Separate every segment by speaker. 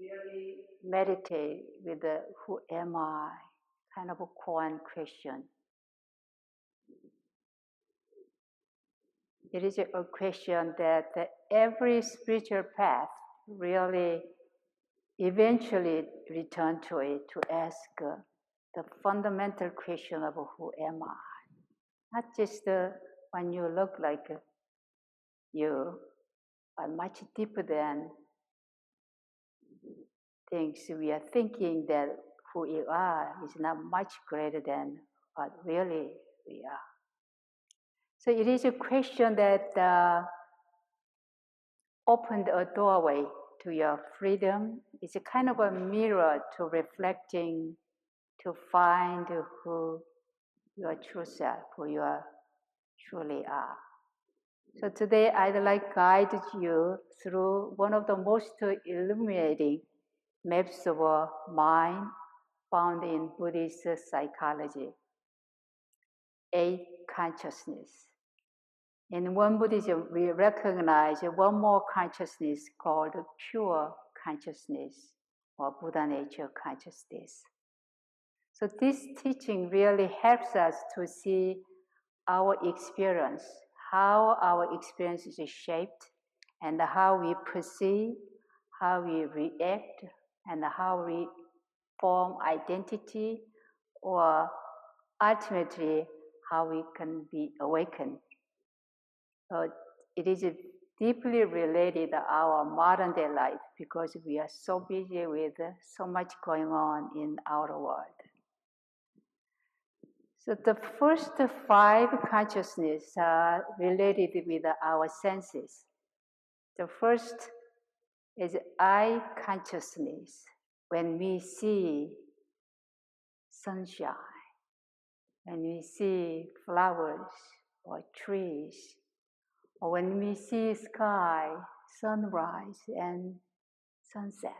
Speaker 1: really meditate with the who am I kind of a core question. It is a question that every spiritual path really eventually return to it to ask the fundamental question of who am I? Not just when you look like you, but much deeper than things we are thinking that who you are is not much greater than what really we are. So it is a question that opened a doorway to your freedom. It's a kind of a mirror to reflecting, to find who your true self, who you truly are. So today I'd like to guide you through one of the most illuminating maps of mind found in Buddhist psychology, 8 consciousness. In one Buddhism, we recognize one more consciousness called pure consciousness or Buddha nature consciousness. So this teaching really helps us to see our experience, how our experience is shaped, and how we perceive, how we react, and how we form identity, or ultimately how we can be awakened. So it is deeply related to our modern day life because we are so busy with so much going on in our world. So the first 5 consciousness are related with our senses. The first is eye consciousness. When we see sunshine, when we see flowers or trees, or when we see sky, sunrise and sunset.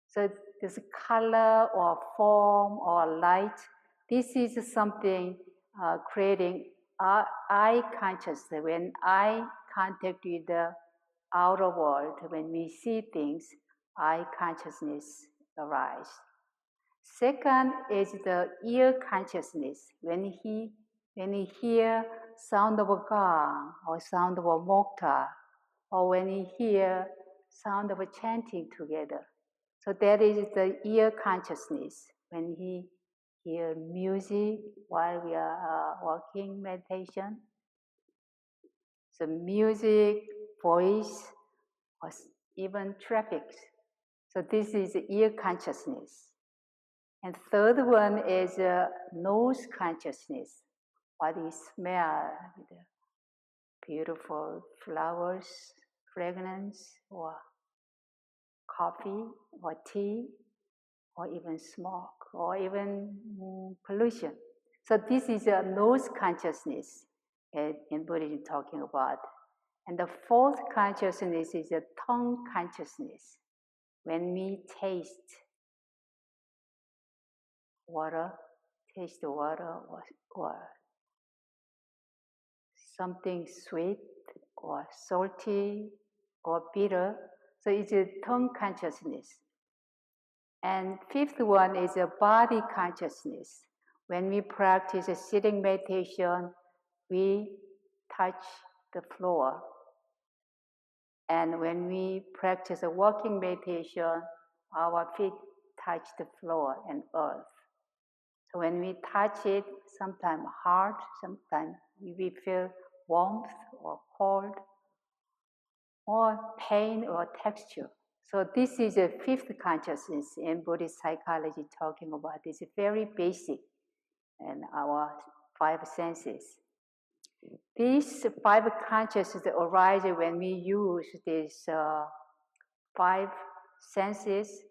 Speaker 1: So this color or form or light, this is something creating eye consciousness. When eye contact with the outer world, when we see things, eye consciousness arises. Second is the ear consciousness. When we hear sound of a gong or sound of a mokta, or when we hear sound of a chanting together. So that is the ear consciousness. When we hear music while we are walking meditation. So music, voice, or even traffic. So this is ear consciousness. And third one is nose consciousness. What we smell, the beautiful flowers, fragrance, or coffee, or tea, or even smoke, or even pollution. So this is a nose consciousness in Buddhism talking about. And the fourth consciousness is a tongue consciousness. When we taste water or something sweet or salty or bitter. So it's a tongue consciousness. And fifth one is a body consciousness. When we practice a sitting meditation, we touch the floor. And when we practice a walking meditation, our feet touch the floor and earth. So when we touch it, sometimes hard, sometimes we feel warmth or cold, or pain or texture. So this is a fifth consciousness in Buddhist psychology talking about. It's very basic in our 5 senses. These 5 consciousnesses arise when we use these 5 senses,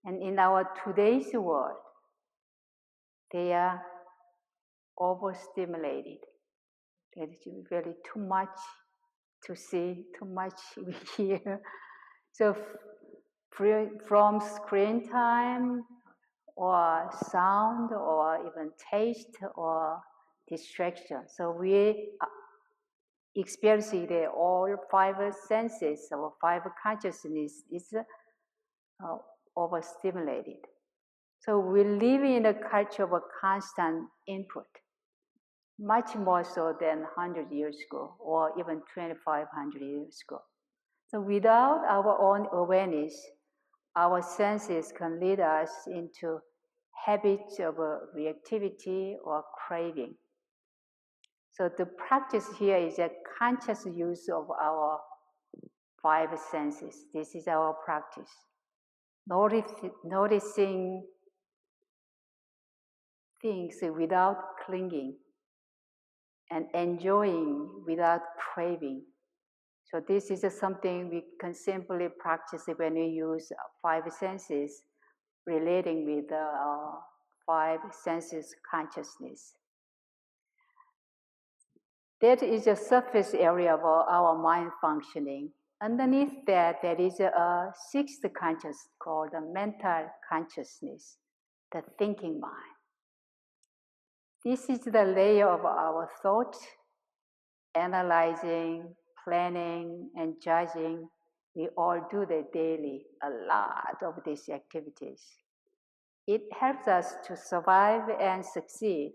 Speaker 1: and in our today's world, they are overstimulated. It's really too much to see, too much we hear. So from screen time or sound or even taste or distraction. So we experiencing all 5 senses or 5 consciousness is uh, overstimulated. So we live in a culture of a constant input, much more so than 100 years ago or even 2,500 years ago. So without our own awareness, our senses can lead us into habits of reactivity or craving. So the practice here is a conscious use of our five senses. This is our practice. Noticing things without clinging and enjoying without craving. So this is something we can simply practice when we use five senses relating with five senses consciousness. That is a surface area of our mind functioning. Underneath that, there is a sixth consciousness called the mental consciousness, the thinking mind. This is the layer of our thought, analyzing, planning, and judging. We all do that daily, a lot of these activities. It helps us to survive and succeed,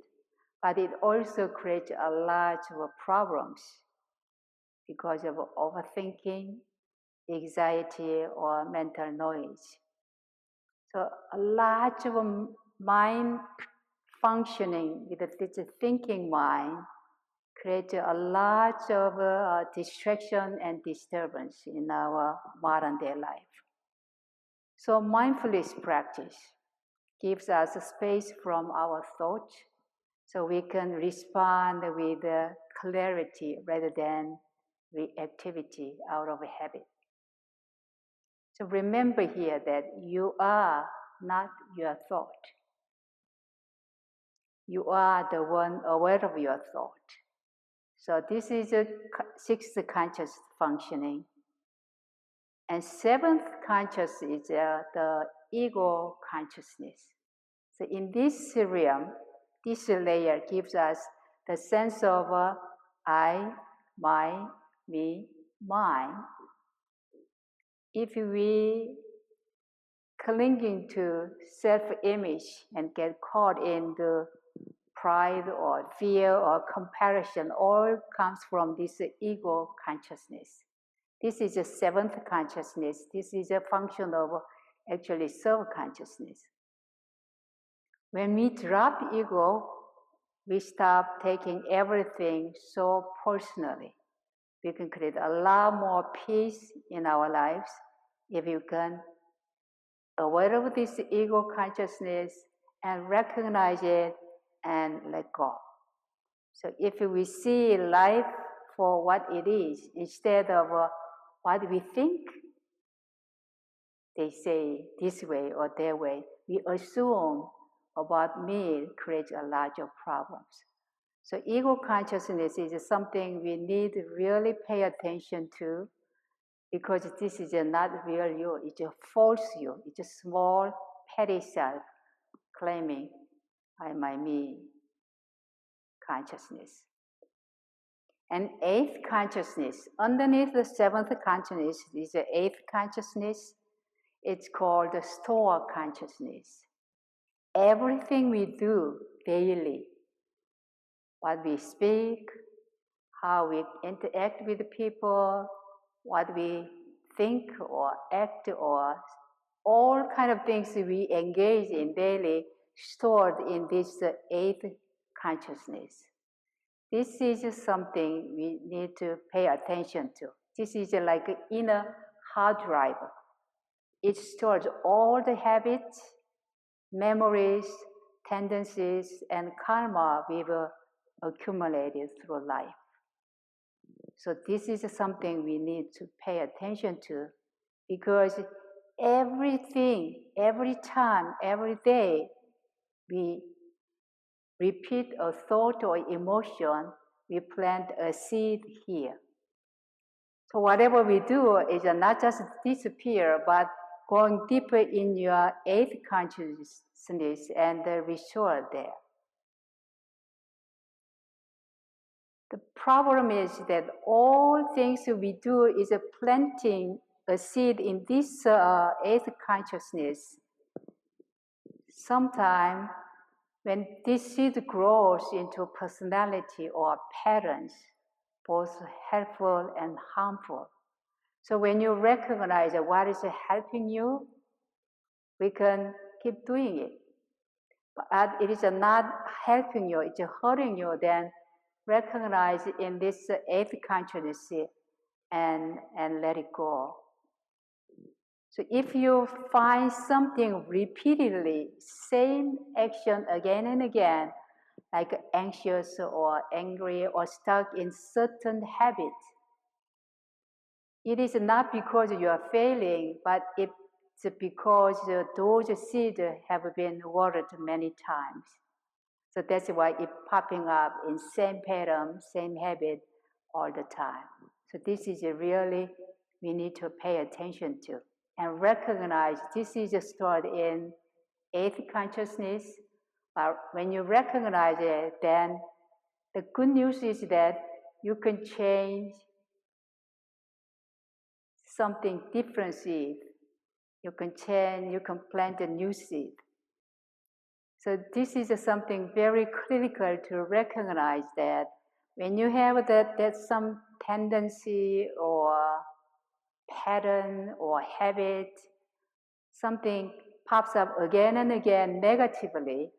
Speaker 1: but it also creates a lot of problems because of overthinking, anxiety, or mental noise. So a lot of mind functioning with this thinking mind creates a lot of distraction and disturbance in our modern day life. So mindfulness practice gives us a space from our thoughts so we can respond with clarity rather than reactivity out of habit. So remember here that you are not your thought. You are the one aware of your thought. So this is a sixth conscious functioning. And seventh conscious is the ego consciousness. So in this realm, this layer gives us the sense of I, my, me, mine. If we clinging to self-image and get caught in the pride or fear or comparison, all comes from this ego consciousness. This is a seventh consciousness. This is a function of actually self-consciousness. When we drop ego, we stop taking everything so personally. We can create a lot more peace in our lives if you can aware of this ego consciousness and recognize it and let go. So if we see life for what it is instead of what we think they say this way or that way, we assume about me creates a lot of problems. So ego consciousness is something we need to really pay attention to because this is not real you, it's a false you, it's a small, petty self claiming I, my, me consciousness. And eighth consciousness, underneath the seventh consciousness is the eighth consciousness. It's called the store consciousness. Everything we do daily, what we speak, how we interact with people, what we think or act or all kind of things we engage in daily stored in this eighth consciousness. This is something we need to pay attention to. This is like an inner hard drive. It stores all the habits, memories, tendencies, and karma we've accumulated through life. So this is something we need to pay attention to because everything, every time, every day, we repeat a thought or emotion, we plant a seed here. So whatever we do is not just disappear, but going deeper in your eighth consciousness and restore there. The problem is that all things we do is planting a seed in this eighth consciousness, sometime when this seed grows into personality or patterns, both helpful and harmful. So when you recognize what is helping you, we can keep doing it. But it is not helping you, it's hurting you, then recognize in this eighth consciousness and let it go. So if you find something repeatedly, same action again and again, like anxious or angry or stuck in certain habits, it is not because you are failing, but it's because those seeds have been watered many times. So that's why it's popping up in same pattern, same habit all the time. So this is really we need to pay attention to and recognize this is stored in eighth consciousness. But when you recognize it, then the good news is that you can change something different seed. You can change, you can plant a new seed. So this is something very critical to recognize that when you have that some tendency or pattern or habit, something pops up again and again negatively,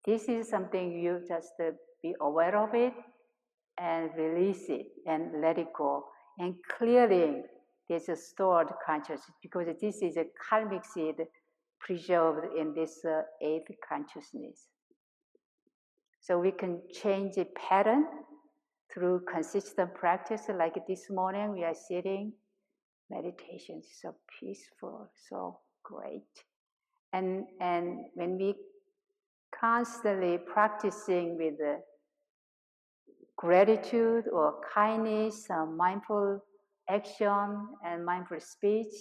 Speaker 1: this is something you just be aware of it and release it and let it go. And clearly, there's a stored consciousness because this is a karmic seed preserved in this eighth consciousness. So we can change the pattern through consistent practice. Like this morning, we are sitting, meditation is so peaceful, so great. And when we constantly practicing with gratitude or kindness, mindful action and mindful speech,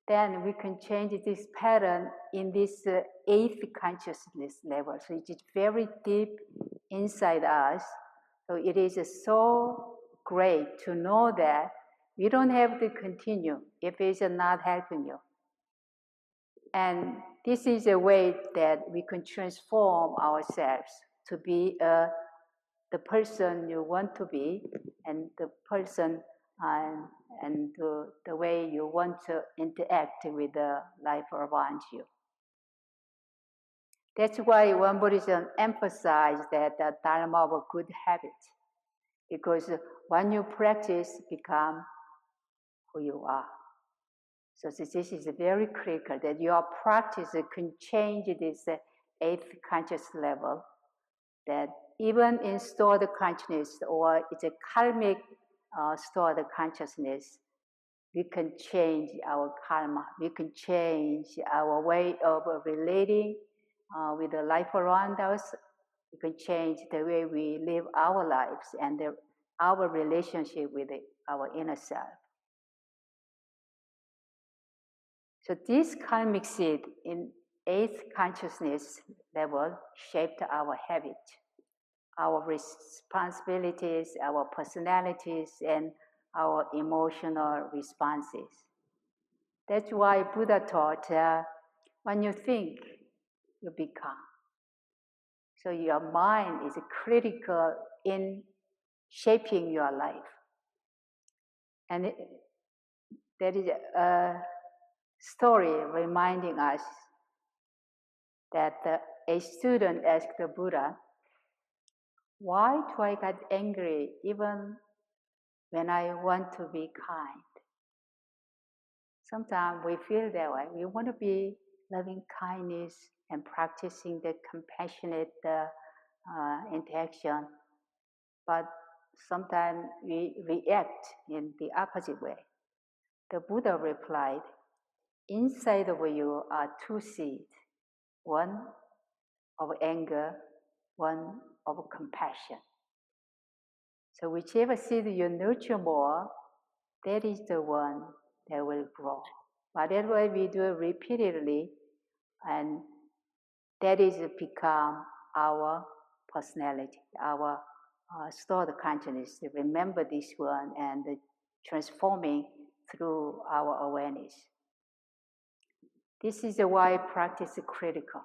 Speaker 1: then we can change this pattern in this eighth consciousness level. So it is very deep inside us. So it is so great to know that you don't have to continue if it's not helping you. And this is a way that we can transform ourselves to be the person you want to be and the person and the way you want to interact with the life around you. That's why one Buddhism emphasizes that the Dharma of a good habit, because when you practice, become who you are. So this is very critical that your practice can change this eighth conscious level, that even in stored consciousness or it's a karmic stored consciousness, we can change our karma. We can change our way of relating with the life around us. We can change the way we live our lives and our relationship with our inner self. So this karmic seed in eighth consciousness level shaped our habit, our responsibilities, our personalities, and our emotional responses. That's why Buddha taught, when you think, you become. So your mind is critical in shaping your life. And there is a story reminding us that a student asked the Buddha, why do I get angry even when I want to be kind? Sometimes we feel that way. We want to be loving kindness and practicing the compassionate interaction, but sometimes we react in the opposite way. The Buddha replied, inside of you are two seeds, one of anger, one of compassion. So whichever seed you nurture more, that is the one that will grow. But that way we do it repeatedly, and that is become our personality, our stored consciousness. Remember this one and transforming through our awareness. This is why practice is critical.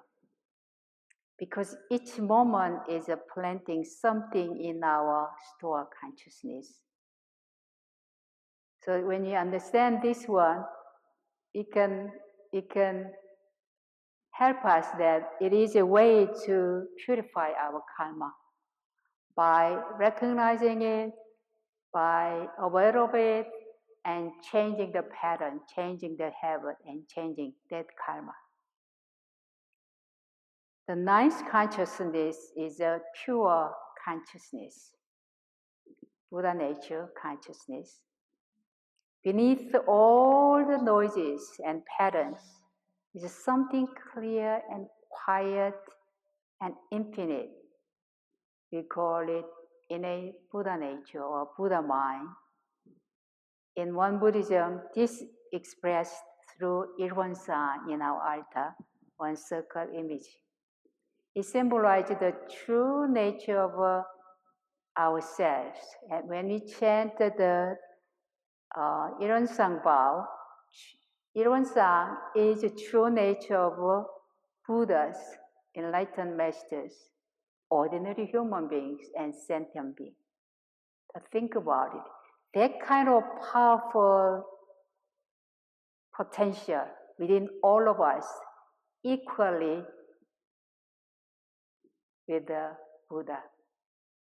Speaker 1: Because each moment is planting something in our stored consciousness. So when you understand this one, it can help us that it is a way to purify our karma by recognizing it, by aware of it, and changing the pattern, changing the habit, and changing that karma. The ninth consciousness is a pure consciousness, Buddha nature consciousness. Beneath all the noises and patterns is something clear and quiet and infinite. We call it innate Buddha nature or Buddha mind. In one Buddhism, this expressed through Ilwon-san in our altar, one circle image. It symbolizes the true nature of ourselves. And when we chant the Ilwon-san vow, Ilwon-san is the true nature of Buddhas, enlightened masters, ordinary human beings, and sentient beings. Think about it. That kind of powerful potential within all of us, equally with the Buddha.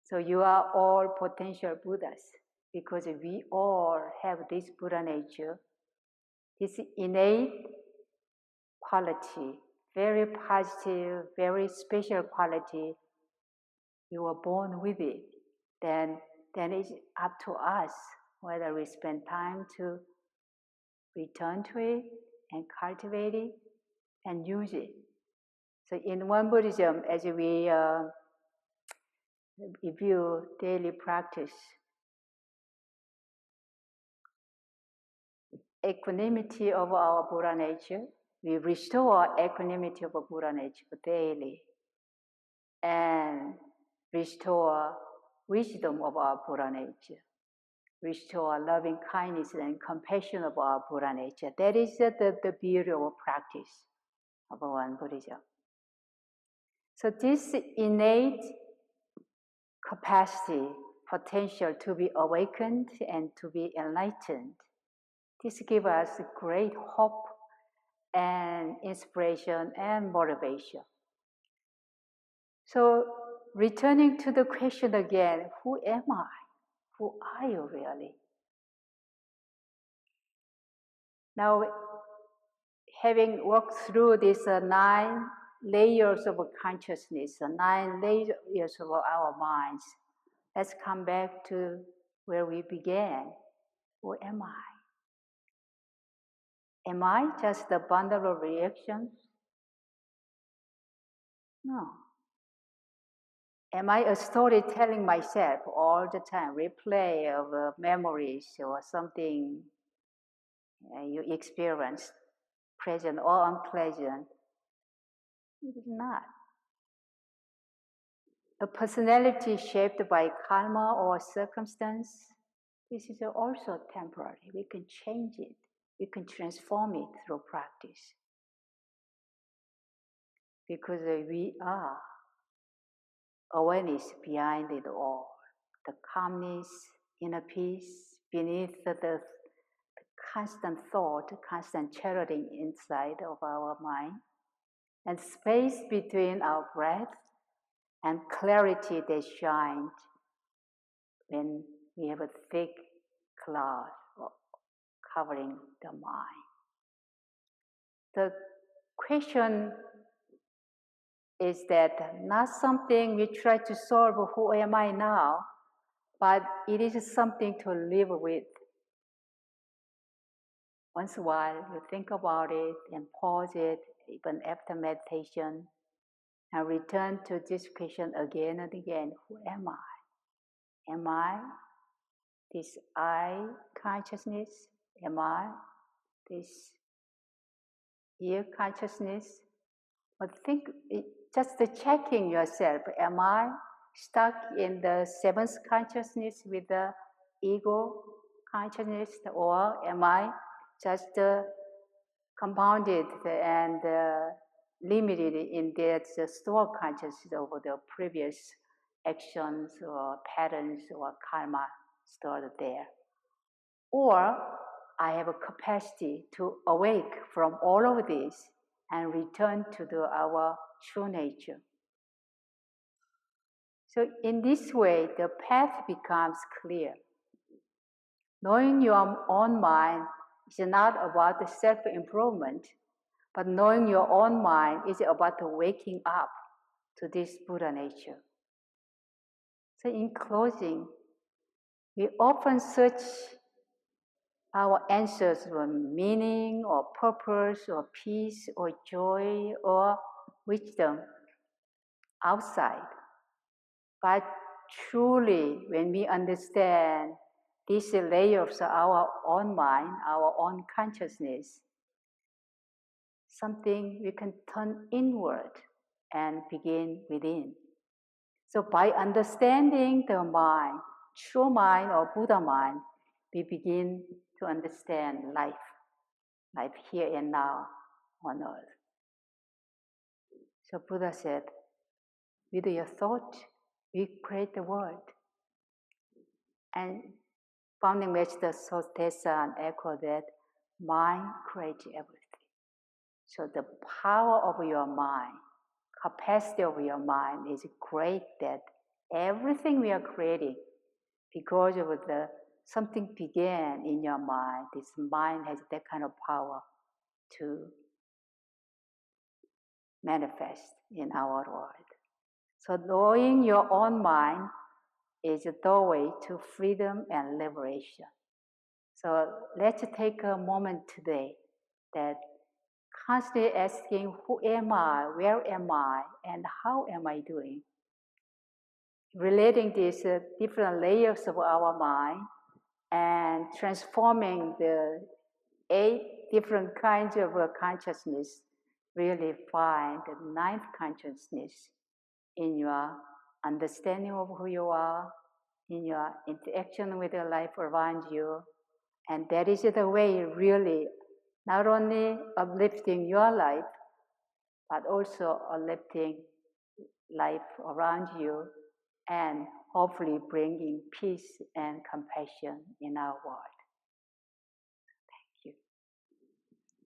Speaker 1: So you are all potential Buddhas because we all have this Buddha nature, this innate quality, very positive, very special quality. You were born with it. Then it's up to us whether we spend time to return to it and cultivate it and use it. So in one Buddhism, as we review daily practice, equanimity of our Buddha nature, we restore equanimity of our Buddha nature daily and restore wisdom of our Buddha nature, restore loving kindness and compassion of our Buddha nature. That is the beauty of practice of one Buddhism. So this innate capacity, potential to be awakened and to be enlightened, this gives us great hope and inspiration and motivation. So returning to the question again, who am I? Who are you really? Now, having walked through these 9 layers of consciousness, 9 layers of our minds, let's come back to where we began. Who am I? Am I just a bundle of reactions? No. Am I a story telling myself all the time, replay of memories or something you experienced, pleasant or unpleasant? It is not. A personality shaped by karma or circumstance, this is also temporary. We can change it. We can transform it through practice. Because we are awareness behind it all. The calmness, inner peace, beneath the constant thought, constant churning inside of our mind, and space between our breath and clarity that shines when we have a thick cloud covering the mind. The question is that not something we try to solve, who am I now, but it is something to live with. Once in a while, you think about it and pause it, even after meditation, and return to this question again and again. Who am I? Am I this I consciousness? Am I this ear consciousness? But think, just checking yourself, am I stuck in the 7th consciousness with the ego consciousness, or am I just compounded and limited in that stored consciousness of the previous actions or patterns or karma stored there? Or I have a capacity to awake from all of this and return to our true nature. So in this way, the path becomes clear. Knowing your own mind is not about the self-improvement, but knowing your own mind is about the waking up to this Buddha nature. So in closing, we often search our answers for meaning or purpose or peace or joy or wisdom outside. But truly, when we understand these layers of our own mind, our own consciousness, something we can turn inward and begin within. So by understanding the mind, true mind or Buddha mind, we begin to understand life here and now on earth. So Buddha said, with your thought, we create the world. And founding Master Sotaesan echoed that mind creates everything. So the power of your mind, capacity of your mind is great, that everything we are creating, because of something began in your mind, this mind has that kind of power to manifest in our world. So knowing your own mind is a doorway to freedom and liberation. So let's take a moment today that constantly asking, who am I, where am I, and how am I doing? Relating these different layers of our mind and transforming the 8 different kinds of consciousness, really find the 9th consciousness in your understanding of who you are, in your interaction with the life around you. And that is the way really not only uplifting your life, but also uplifting life around you and hopefully bringing peace and compassion in our world.